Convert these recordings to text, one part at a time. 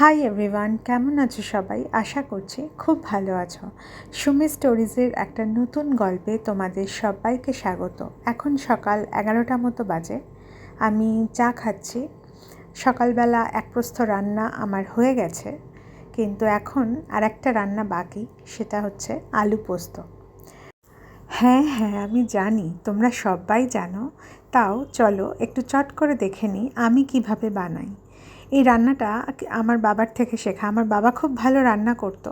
Hi everyone, কেমন আছো সবাই? আশা করছি খুব ভালো আছো। সুমি স্টোরিজের একটা নতুন গল্পে তোমাদের সবাইকে স্বাগত। এখন সকাল 11টা মতো বাজে। আমি চা খাচ্ছি। সকালবেলা এক প্রস্থ রান্না আমার হয়ে গেছে, কিন্তু এখন আর একটা রান্না বাকি, সেটা হচ্ছে আলু পোস্ত। হ্যাঁ, আমি জানি তোমরা সবাই জানো, তাও চলো একটু চট করে দেখে নিই আমি কিভাবে বানাই। এই রান্নাটা আমার বাবার থেকে শেখা। আমার বাবা খুব ভালো রান্না করতো।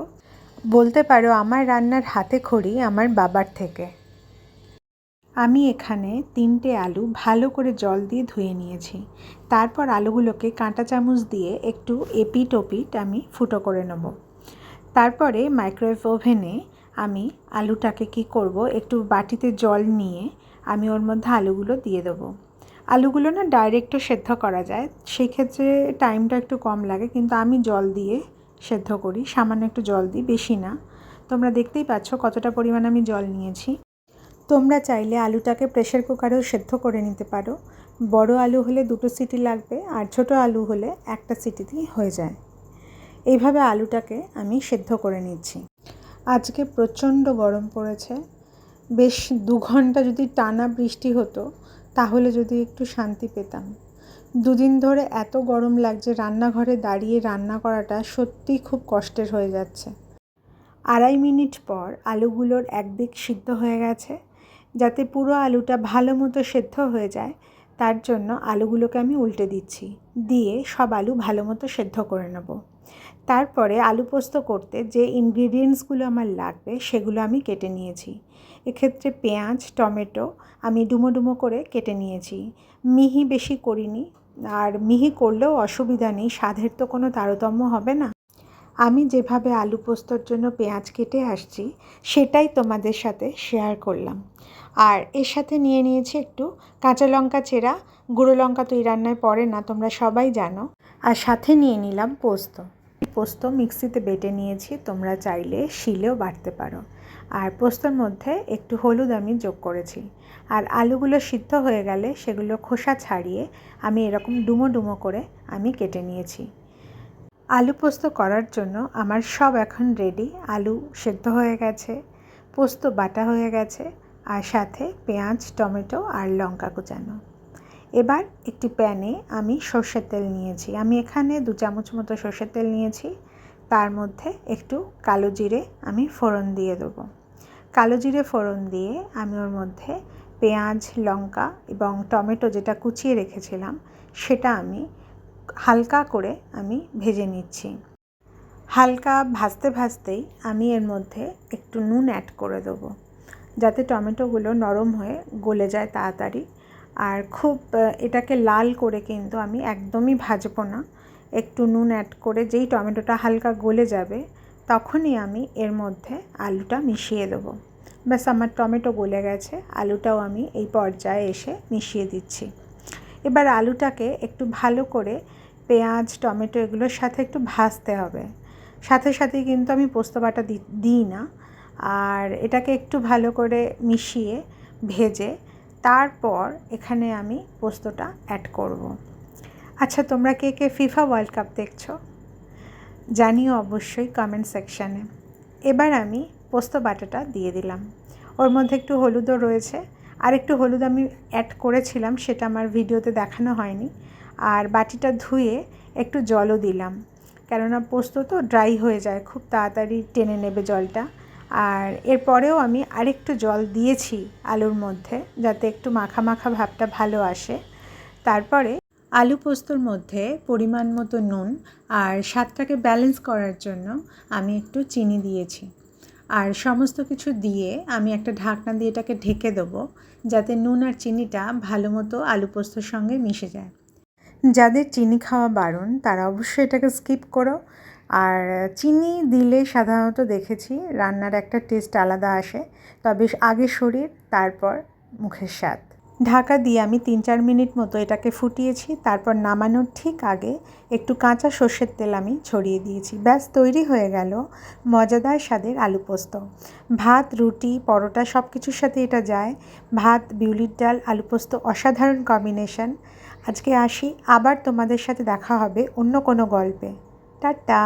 বলতে পারো আমার রান্নার হাতে খড়ি আমার বাবার থেকে। আমি এখানে 3টে আলু ভালো করে জল দিয়ে ধুয়ে নিয়েছি। তারপর আলুগুলোকে কাঁটা চামচ দিয়ে একটু এপিট ওপিট আমি ফুটো করে নেব। তারপরে মাইক্রোওয়েভ ওভেনে আমি আলুটাকে কি করব, একটু বাটিতে জল নিয়ে আমি ওর মধ্যে আলুগুলো দিয়ে দেবো। আলুগুলো না ডাইরেক্টও সেদ্ধ করা যায়, সেই ক্ষেত্রে টাইমটা একটু কম লাগে, কিন্তু আমি জল দিয়ে সেদ্ধ করি, সামান্য একটু জল দিই, বেশি না। তোমরা দেখতেই পাচ্ছ কতটা পরিমাণ আমি জল নিয়েছি। তোমরা চাইলে আলুটাকে প্রেসার কুকারেও সেদ্ধ করে নিতে পারো। বড় আলু হলে 2টো সিটি লাগবে, আর ছোট আলু হলে 1টা সিটিতেই হয়ে যায়। এইভাবে আলুটাকে আমি সেদ্ধ করে নিচ্ছি। আজকে প্রচণ্ড গরম পড়েছে। বেশ 2 ঘন্টা যদি টানা বৃষ্টি হতো তাহলে যদি একটু শান্তি পেতাম। 2 দিন ধরে এত গরম লাগছে, রান্নাঘরে দাঁড়িয়ে রান্না করাটা সত্যিই খুব কষ্টের হয়ে যাচ্ছে। 2.5 মিনিট পর আলুগুলোর একদিক সিদ্ধ হয়ে গেছে। যাতে পুরো আলুটা ভালো মতো সেদ্ধ হয়ে যায়, তার জন্য আলুগুলোকে আমি উল্টে দিচ্ছি, দিয়ে সব আলু ভালো মতো সেদ্ধ করে নেব। তারপরে আলু পোস্ত করতে যে ইনগ্রিডিয়েন্টসগুলো আমার লাগবে সেগুলো আমি কেটে নিয়েছি। এক্ষেত্রে পেঁয়াজ, টমেটো আমি ডুমো ডুমো করে কেটে নিয়েছি। মিহি বেশি করিনি, আর মিহি করলেও অসুবিধা নেই, স্বাদের তো কোনো তারতম্য হবে না। আমি যেভাবে আলু পোস্তর জন্য পেঁয়াজ কেটে আসছি সেটাই তোমাদের সাথে শেয়ার করলাম। আর এর সাথে নিয়ে নিয়েছি একটু কাঁচা লঙ্কা চেরা। গুঁড়ো লঙ্কা তো এই রান্নায় পড়ে না, তোমরা সবাই জানো। আর সাথে নিয়ে নিলাম পোস্ত। পোস্ত মিক্সিতে বেটে নিয়েছি, তোমরা চাইলে শিলেও বাটতে পারো। আর পোস্তর মধ্যে একটু হলুদ আমি যোগ করেছি। আর আলুগুলো সিদ্ধ হয়ে গেলে সেগুলো খোসা ছাড়িয়ে আমি এরকম ডুমো ডুমো করে আমি কেটে নিয়েছি। আলু পোস্ত করার জন্য আমার সব এখন রেডি। আলু সেদ্ধ হয়ে গেছে, পোস্ত বাটা হয়ে গেছে, আর সাথে পেঁয়াজ, টমেটো আর লঙ্কা কুচানো। এবার একটি প্যানে আমি সর্ষের তেল নিয়েছি। আমি এখানে 2 চামচ মতো সর্ষের তেল নিয়েছি। তার মধ্যে একটু কালো জিরে আমি ফোড়ন দিয়ে দেবো। কালো জিরে ফোড়ন দিয়ে আমি ওর মধ্যে পেঁয়াজ, লঙ্কা এবং টমেটো যেটা কুচিয়ে রেখেছিলাম সেটা আমি হালকা করে আমি ভেজে নিচ্ছি। হালকা ভাজতে ভাজতেই আমি এর মধ্যে একটু নুন অ্যাড করে দেবো, যাতে টমেটোগুলো নরম হয়ে গলে যায় তাড়াতাড়ি। আর খুব এটাকে লাল করে কিন্তু আমি একদমই ভাজবো না। একটু নুন অ্যাড করে যেই টমেটোটা হালকা গলে যাবে তখনই আমি এর মধ্যে আলুটা মিশিয়ে দেবো। ব্যাস, আমার টমেটো গলে গেছে, আলুটাও আমি এই পর্যায়ে এসে মিশিয়ে দিচ্ছি। এবার আলুটাকে একটু ভালো করে পেঁয়াজ, টমেটো এগুলোর সাথে একটু ভাজতে হবে। সাথে সাথেই কিন্তু আমি পোস্ত বাটা দিই না। আর এটাকে একটু ভালো করে মিশিয়ে ভেজে তারপর এখানে আমি পোস্তটা অ্যাড করব। আচ্ছা, তোমরা কে কে ফিফা ওয়ার্ল্ড কাপ দেখছো জানিও অবশ্যই কমেন্ট সেকশানে। এবার আমি পোস্ত বাটাটা দিয়ে দিলাম। ওর মধ্যে একটু হলুদও রয়েছে, আর একটু হলুদ আমি অ্যাড করেছিলাম, সেটা আমার ভিডিওতে দেখানো হয়নি। আর বাটিটা ধুয়ে একটু জলও দিলাম, কেননা পোস্ত তো ড্রাই হয়ে যায়, খুব তাড়াতাড়ি টেনে নেবে জলটা। আর এরপরেও আমি আরেকটু জল দিয়েছি আলুর মধ্যে, যাতে একটু মাখা মাখা ভাবটা ভালো আসে। তারপরে আলু পোস্তর মধ্যে পরিমাণ মতো নুন আর স্বাদটাকে ব্যালেন্স করার জন্য আমি একটু চিনি দিয়েছি। আর সমস্ত কিছু দিয়ে আমি একটা ঢাকনা দিয়ে এটাকে ঢেকে দেবো, যাতে নুন আর চিনিটা ভালো মতো আলু পোস্তর সঙ্গে মিশে যায়। যাদের চিনি খাওয়া বারণ তারা অবশ্যই এটাকে স্কিপ করো। আর চিনি দিলে সাধারণত দেখেছি রান্নার একটা টেস্ট আলাদা আসে, তবে আগে শরীর তারপর মুখের স্বাদ। ঢাকা দিয়ে আমি 3-4 মিনিট মতো এটাকে ফুটিয়েছি। তারপর নামানোর ঠিক আগে একটু কাঁচা সর্ষের তেল আমি ছড়িয়ে দিয়েছি। ব্যাস, তৈরি হয়ে গেল মজাদার স্বাদের আলু পোস্ত। ভাত, রুটি, পরোটা সব কিছুর সাথে এটা যায়। ভাত, বিউলির ডাল, আলু পোস্ত অসাধারণ কম্বিনেশন। আজকে আসি, আবার তোমাদের সাথে দেখা হবে অন্য কোনো গল্পে। টাটা।